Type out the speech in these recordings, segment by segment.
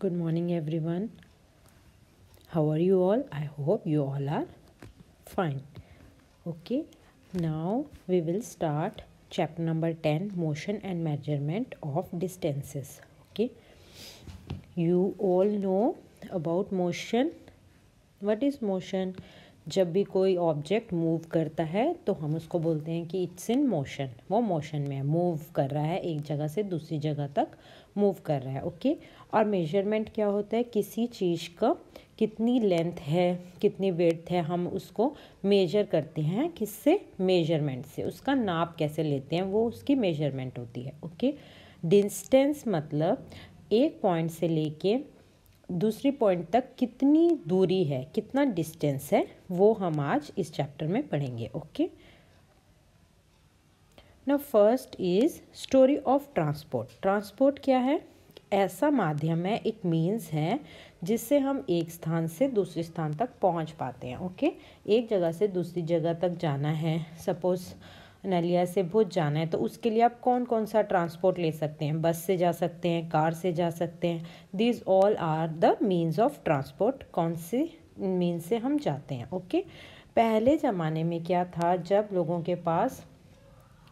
Good morning, everyone. How are you all? I hope you all are fine. Okay, now we will start chapter number 10, motion and measurement of distances. Okay, you all know about motion. What is motion? जब भी कोई object move करता है तो हम उसको बोलते हैं कि इट्स इन मोशन, वो मोशन में है, मूव कर रहा है, एक जगह से दूसरी जगह तक मूव कर रहा है। ओके, और मेजरमेंट क्या होता है? किसी चीज़ का कितनी लेंथ है, कितनी विड्थ है, हम उसको मेजर करते हैं। किससे? मेजरमेंट से। उसका नाप कैसे लेते हैं, वो उसकी मेजरमेंट होती है। ओके, डिस्टेंस मतलब एक पॉइंट से लेके दूसरी पॉइंट तक कितनी दूरी है, कितना डिस्टेंस है, वो हम आज इस चैप्टर में पढ़ेंगे। Okay, now first is story of transport. Transport क्या है? ऐसा माध्यम है, एक मीन्स है जिससे हम एक स्थान से दूसरे स्थान तक पहुंच पाते हैं। ओके, एक जगह से दूसरी जगह तक जाना है, सपोज नलिया से भुज जाना है, तो उसके लिए आप कौन कौन सा ट्रांसपोर्ट ले सकते हैं? बस से जा सकते हैं, कार से जा सकते हैं। These all are the means of transport. कौन से मीन्स से हम जाते हैं? ओके, पहले ज़माने में क्या था, जब लोगों के पास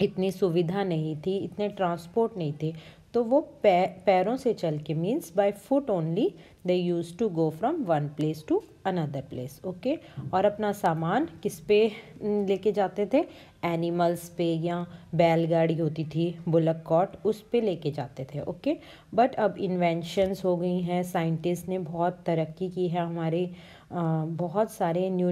इतनी सुविधा नहीं थी, इतने ट्रांसपोर्ट नहीं थे, तो वो पैरों से चल के, means by foot only, they use to go from one place to another place. Okay, और अपना सामान किस पे लेके जाते थे? एनिमल्स पे, या बैलगाड़ी होती थी, बुलक कॉट, उस पे लेके जाते थे। ओके, बट अब इन्वेंशंस हो गई हैं, साइंटिस्ट ने बहुत तरक्की की है, हमारे बहुत सारे न्यू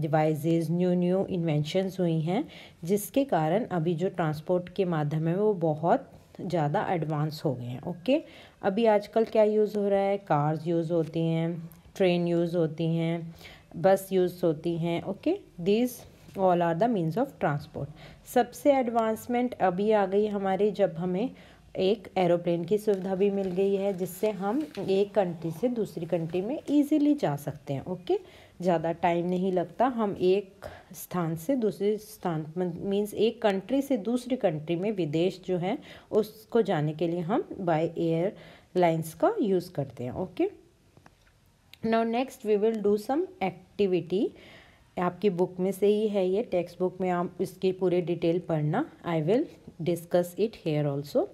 डिवाइसेस, न्यू इन्वेंशंस हुई हैं, जिसके कारण अभी जो ट्रांसपोर्ट के माध्यम है वो बहुत ज़्यादा एडवांस हो गए हैं। ओके, अभी आजकल क्या यूज़ हो रहा है? कार्स यूज़ होती हैं, ट्रेन यूज़ होती हैं, बस यूज़ होती हैं। Okay, this all are the means of transport. सबसे एडवांसमेंट अभी आ गई हमारे, जब हमें एक एरोप्लेन की सुविधा भी मिल गई है, जिससे हम एक कंट्री से दूसरी कंट्री में इजीली जा सकते हैं। ओके, ज़्यादा टाइम नहीं लगता, हम एक स्थान से दूसरे स्थान, मीन्स एक कंट्री से दूसरी कंट्री में, विदेश जो है उसको जाने के लिए हम बाय एयर लाइन्स का यूज़ करते हैं। Okay, now next we will do some activity. आपकी बुक में से ही है ये, टेक्स्ट बुक में आप इसकी पूरी डिटेल पढ़ना। I will discuss it here also.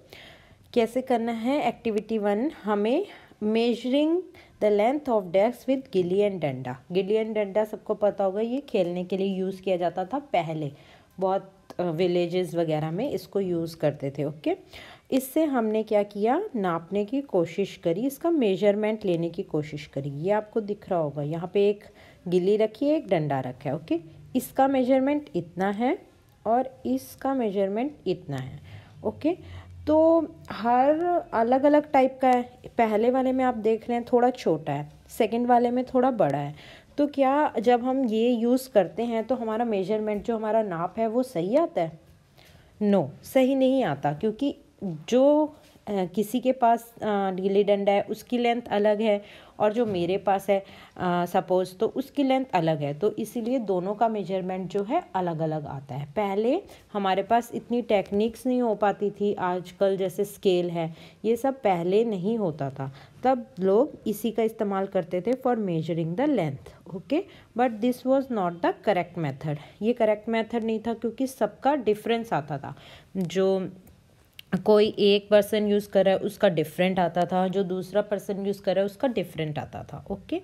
कैसे करना है? एक्टिविटी 1, हमें measuring the length of desk with गिल्ली एंड डंडा। गिल्ली एंड डंडा सबको पता होगा, ये खेलने के लिए यूज़ किया जाता था पहले, बहुत विलेजेस वगैरह में इसको यूज़ करते थे। ओके, इससे हमने क्या किया? नापने की कोशिश करी, इसका मेजरमेंट लेने की कोशिश करी। ये आपको दिख रहा होगा, यहाँ पे एक गिल्ली रखी है, एक डंडा रखा है। ओके, इसका मेजरमेंट इतना है और इसका मेजरमेंट इतना है। ओके, तो हर अलग अलग टाइप का है। पहले वाले में आप देख रहे हैं थोड़ा छोटा है, सेकंड वाले में थोड़ा बड़ा है। तो क्या जब हम ये यूज़ करते हैं तो हमारा मेजरमेंट, जो हमारा नाप है, वो सही आता है? नो, सही नहीं आता, क्योंकि जो किसी के पास गिल्ली डंडा है उसकी लेंथ अलग है, और जो मेरे पास है सपोज़, तो उसकी लेंथ अलग है, तो इसीलिए दोनों का मेजरमेंट जो है अलग अलग आता है। पहले हमारे पास इतनी टेक्निक्स नहीं हो पाती थी, आजकल जैसे स्केल है, ये सब पहले नहीं होता था, तब लोग इसी का इस्तेमाल करते थे for measuring the length. Okay, but this was not the correct method. ये करेक्ट मेथड नहीं था, क्योंकि सबका डिफरेंस आता था। जो कोई एक पर्सन यूज़ कर रहा है उसका डिफरेंट आता था, जो दूसरा पर्सन यूज़ कर रहा है उसका डिफरेंट आता था। Okay,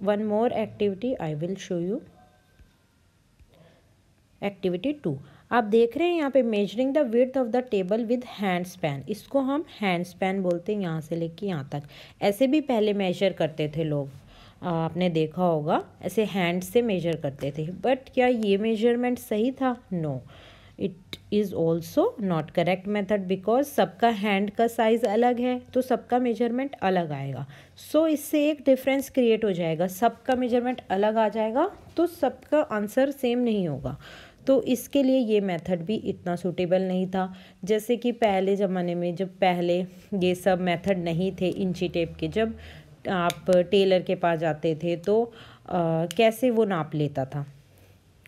one more activity I will show you. Activity 2, आप देख रहे हैं यहाँ पे, measuring the width of the table with hand span. इसको हम हैंड स्पैन बोलते हैं, यहाँ से लेके यहाँ तक। ऐसे भी पहले मेजर करते थे लोग, आपने देखा होगा, ऐसे हैंड से मेजर करते थे। बट क्या ये मेजरमेंट सही था? No, it is also not correct method, because सबका हैंड का साइज़ अलग है, तो सबका मेजरमेंट अलग आएगा। सो इससे एक डिफरेंस क्रिएट हो जाएगा, सबका मेजरमेंट अलग आ जाएगा, तो सबका आंसर सेम नहीं होगा। तो इसके लिए ये मेथड भी इतना सूटेबल नहीं था। जैसे कि पहले ज़माने में, जब पहले ये सब मेथड नहीं थे इंची टेप के, जब आप टेलर के पास जाते थे तो कैसे वो नाप लेता था?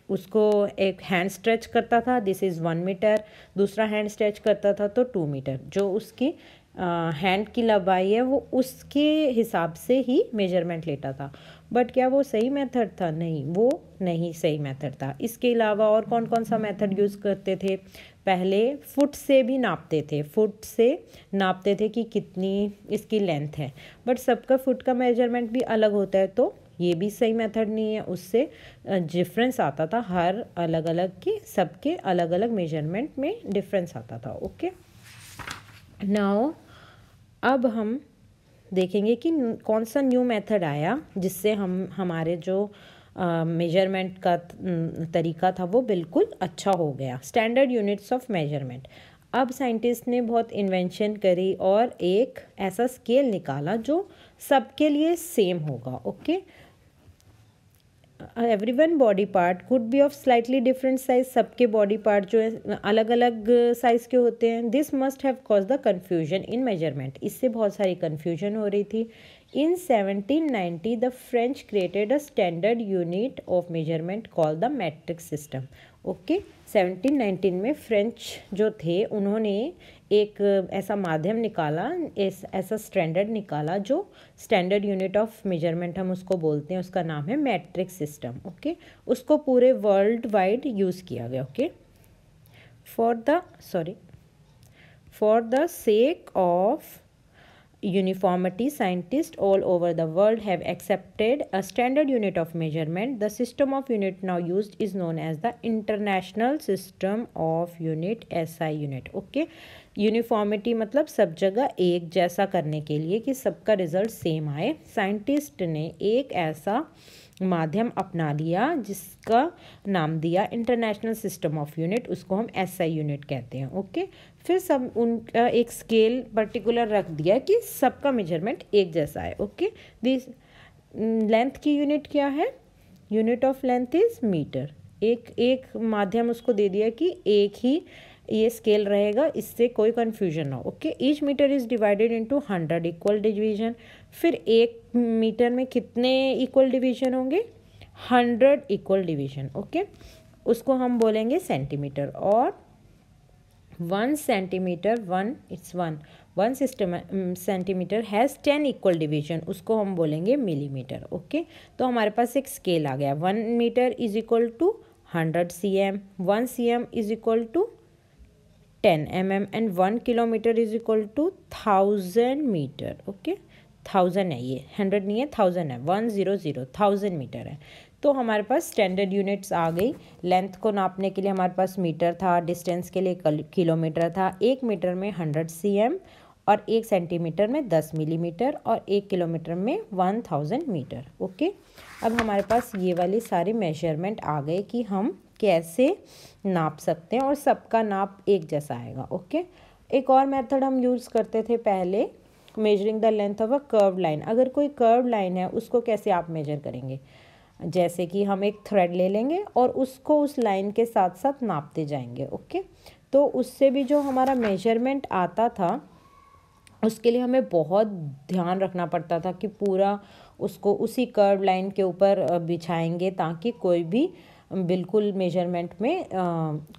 उसको एक हैंड स्ट्रेच करता था, दिस इज़ 1 मीटर, दूसरा हैंड स्ट्रेच करता था तो 2 मीटर, जो उसकी हैंड की लंबाई है वो उसके हिसाब से ही मेजरमेंट लेता था। बट क्या वो सही मेथड था? नहीं, वो नहीं सही मेथड था। इसके अलावा और कौन कौन सा मेथड यूज़ करते थे? पहले फुट से भी नापते थे, फुट से नापते थे कि कितनी इसकी लेंथ है। बट सबका फुट का मेजरमेंट भी अलग होता है, तो ये भी सही मेथड नहीं है। उससे डिफरेंस आता था, हर अलग अलग के सबके अलग अलग मेजरमेंट में डिफरेंस आता था। ओके, नाउ अब हम देखेंगे कि कौन सा न्यू मेथड आया जिससे हम हमारे जो मेजरमेंट का तरीका था वो बिल्कुल अच्छा हो गया। Standard units of measurement. अब साइंटिस्ट ने बहुत इन्वेंशन करी और एक ऐसा स्केल निकाला जो सबके लिए सेम होगा। Okay, everyone body part could be of slightly different size. सबके बॉडी पार्ट जो है अलग अलग साइज के होते हैं। This must have cause the confusion in measurement. इससे बहुत सारी कन्फ्यूजन हो रही थी। In 1790 the French created a standard unit of measurement called the metric system. Okay, 1719 में फ्रेंच जो थे उन्होंने एक ऐसा माध्यम निकाला, ऐसा स्टैंडर्ड निकाला जो स्टैंडर्ड यूनिट ऑफ मेजरमेंट हम उसको बोलते हैं, उसका नाम है मैट्रिक सिस्टम। ओके, उसको पूरे वर्ल्ड वाइड यूज़ किया गया। Okay, for the sake of uniformity, scientists all over the world have accepted a standard unit of measurement. The system of unit now used is known as the International System of Unit, SI unit. Okay, uniformity मतलब सब जगह एक जैसा करने के लिए कि सबका रिजल्ट सेम आए, साइंटिस्ट ने एक ऐसा माध्यम अपना लिया जिसका नाम दिया इंटरनेशनल सिस्टम ऑफ यूनिट। उसको हम SI यूनिट कहते हैं। ओके, फिर सब उनका एक स्केल पर्टिकुलर रख दिया कि सबका मेजरमेंट एक जैसा है। ओके, दिस लेंथ की यूनिट क्या है? Unit of length is metre. एक माध्यम उसको दे दिया कि एक ही ये स्केल रहेगा, इससे कोई कन्फ्यूजन ना हो। Okay, each metre is divided into 100 equal division. फिर एक मीटर में कितने इक्वल डिवीजन होंगे? 100 इक्वल डिवीजन। ओके, उसको हम बोलेंगे सेंटीमीटर। और 1 centimetre, one centimetre has 10 equal division, उसको हम बोलेंगे मिलीमीटर। ओके, तो हमारे पास एक स्केल आ गया। 1 metre is equal to 100 cm, 1 cm is equal to 10 mm and 1 kilometre is equal to 1000 metre. Okay, 1000 है, ये 100 नहीं है, 1000 है, 100 1000 मीटर है। तो हमारे पास स्टैंडर्ड यूनिट्स आ गई। लेंथ को नापने के लिए हमारे पास मीटर था, डिस्टेंस के लिए किलोमीटर था। 1 मीटर में 100 cm और 1 सेंटीमीटर में 10 मिलीमीटर और 1 किलोमीटर में 1000 मीटर। ओके, अब हमारे पास ये वाली सारी मेजरमेंट आ गए कि हम कैसे नाप सकते हैं और सबका नाप एक जैसा आएगा। ओके, एक और मेथड हम यूज़ करते थे पहले, measuring the length of a curve line. अगर कोई कर्व लाइन है उसको कैसे आप मेजर करेंगे? जैसे कि हम एक थ्रेड ले लेंगे और उसको उस लाइन के साथ साथ नापते जाएंगे। ओके, तो उससे भी जो हमारा मेजरमेंट आता था उसके लिए हमें बहुत ध्यान रखना पड़ता था कि पूरा उसको उसी कर्व लाइन के ऊपर बिछाएंगे ताकि कोई भी बिल्कुल मेजरमेंट में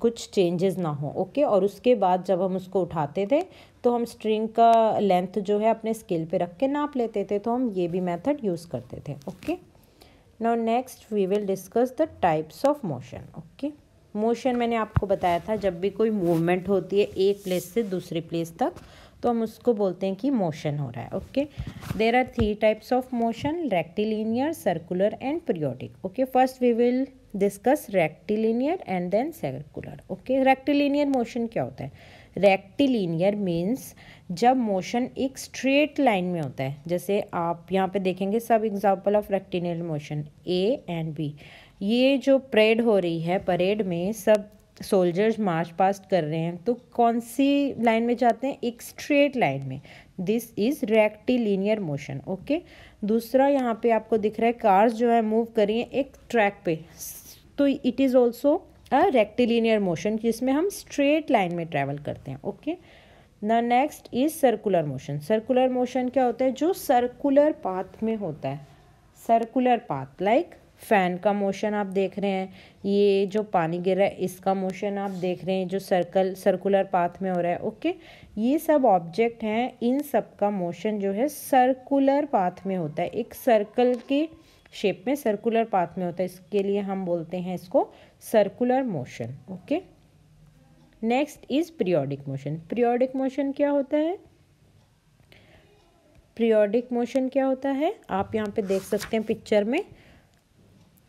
कुछ चेंजेस ना हो। ओके, और उसके बाद जब हम उसको उठाते थे तो हम स्ट्रिंग का लेंथ जो है अपने स्केल पे रख के नाप लेते थे। तो हम ये भी मेथड यूज़ करते थे। Okay, now next we will discuss the types of motion. Okay, motion मैंने आपको बताया था, जब भी कोई मूवमेंट होती है एक प्लेस से दूसरी प्लेस तक तो हम उसको बोलते हैं कि मोशन हो रहा है। Okay, there are 3 types of motion, rectilinear, circular and periodic. Okay, first we will discuss rectilinear and then circular. Okay, rectilinear motion क्या होता है? रेक्टिलिनियर मीन्स जब मोशन एक स्ट्रेट लाइन में होता है। जैसे आप यहाँ पे देखेंगे सब example of rectilinear motion, a and b. ये जो परेड हो रही है, परेड में सब सोल्जर्स मार्च पास्ट कर रहे हैं, तो कौन सी लाइन में जाते हैं? एक स्ट्रेट लाइन में। This is rectilinear motion. Okay, दूसरा यहाँ पे आपको दिख रहा है कार्स जो है मूव कर रही हैं एक ट्रैक पे, तो it is also a rectilinear motion जिसमें हम स्ट्रेट लाइन में ट्रैवल करते हैं। Okay, the next is circular motion. Circular motion क्या होता है? जो सर्कुलर पाथ में होता है। सर्कुलर पाथ लाइक फैन का मोशन आप देख रहे हैं, ये जो पानी गिर रहा है इसका मोशन आप देख रहे हैं जो सर्कुलर पाथ में हो रहा है। ओके, ये सब ऑब्जेक्ट हैं, इन सब का मोशन जो है सर्कुलर पाथ में होता है, एक सर्कल के शेप में सर्कुलर पाथ में होता है, इसके लिए हम बोलते हैं इसको circular motion. Okay, next is periodic motion. पीरियोडिक मोशन क्या होता है? पीरियोडिक मोशन क्या होता है आप यहाँ पे देख सकते हैं पिक्चर में,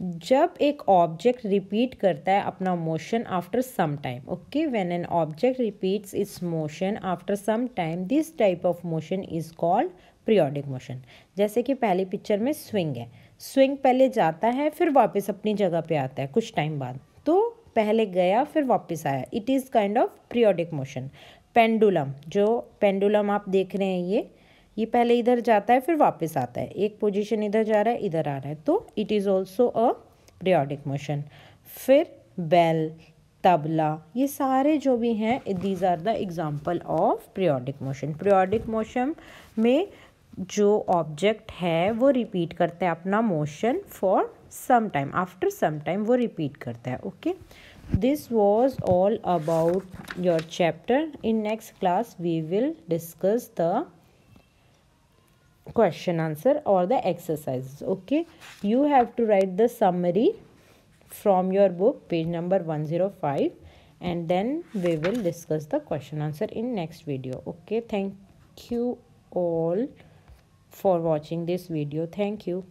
जब एक ऑब्जेक्ट रिपीट करता है अपना motion after some time. Okay, when an object repeats its motion after some time, this type of motion is called periodic motion. जैसे कि पहली पिक्चर में स्विंग है, स्विंग पहले जाता है फिर वापस अपनी जगह पे आता है कुछ टाइम बाद, तो पहले गया फिर वापस आया, it is kind of periodic motion. Pendulum, जो पेंडुलम आप देख रहे हैं ये पहले इधर जाता है फिर वापस आता है, एक पोजीशन इधर जा रहा है इधर आ रहा है, तो it is also a periodic motion. फिर बेल, तबला, ये सारे जो भी हैं these are the example of periodic motion. पीरियोडिक मोशन में जो ऑब्जेक्ट है वो रिपीट करता है अपना motion for some time, after some time वो रिपीट करता है। Okay, this was all about your chapter. In next class we will discuss the question answer or the exercises. Okay, you have to write the summary from your book page number 105 and then we will discuss the question answer in next video. Okay, thank you all for watching this video. Thank you.